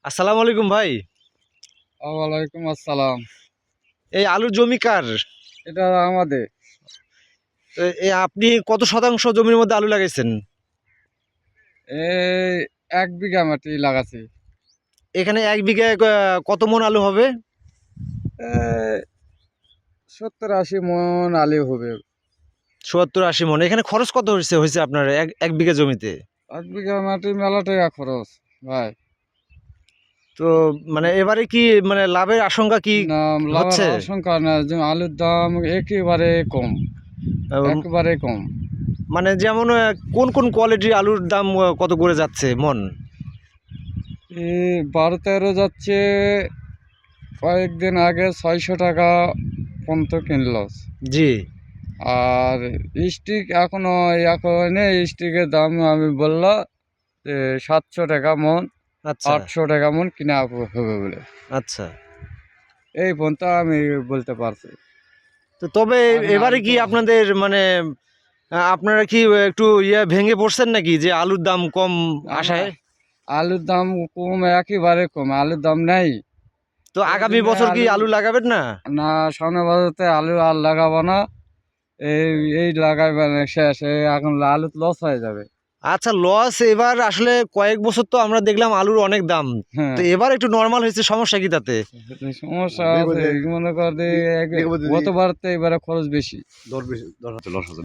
আসসালামু আলাইকুম ভাই। ওয়ালাইকুম আসসালাম। এই আলুর জমি কার? এটা আমাদের আপনি কত শতাংশ জমির মধ্যে আলু লাগাইছেন? এই 1 বিঘা মাটি লাগাছি। এখানে 1 বিঘায় কত মন আলু হবে? এই 70-80 মন আলু হবে। ৭০-৮০ মন। এখানে খরচ কত হয়েছে আপনার এক বিঘা জমিতে? 1 বিঘা মাটি মেলা টাকা খরচ ভাই। তো মানে এবারে কি মানে লাভের আশঙ্কা কি না, লাভের হচ্ছে? আশঙ্কা না, যে আলুর দাম একেবারে কম, আহ, একেবারে কম। মানে যেমন কোন কোন কোয়ালিটির আলুর দাম কত করে যাচ্ছে মন? এই 12-13 যাচ্ছে, কয়েকদিন আগে 600 টাকা পর্যন্ত কিনলো। জি। আর স্টিক এখন স্টিকের দাম আমি বললো যে 700 টাকা মন, আচ্ছা 800 টাকা মন কিনা হবে বলে। আচ্ছা। এই পর্যন্ত আমি বলতে পারছি। তো তবে এখন এবারে আলু কি তো আপনাদের মানে আপনারা কি একটু ভেঙে পড়ছেন নাকি যে আলুর দাম কম আমরা আসায়? আলুর দাম কম, একেবারে কম, আলুর দাম নেই। তো এই আগামী জন্য বছর কি আলু, আলু লাগাবেন না? না, সামনে বছরতে আলু আর লাগাবো না। এই এই লাগাইবে না, শেষ। এখন আলু লস হয়ে যাবে। আচ্ছা, লস এবার আসলে কয়েক বছর তো আমরা দেখলাম আলুর অনেক দাম। তো হ্যাঁ, এবার একটু নরমাল হয়েছে, সমস্যা কি তাতে? সমস্যা আছে। মনে কর যে গতবার তো এবারে খরচ বেশি। দর বেশি, দর হচ্ছে লস হচ্ছে।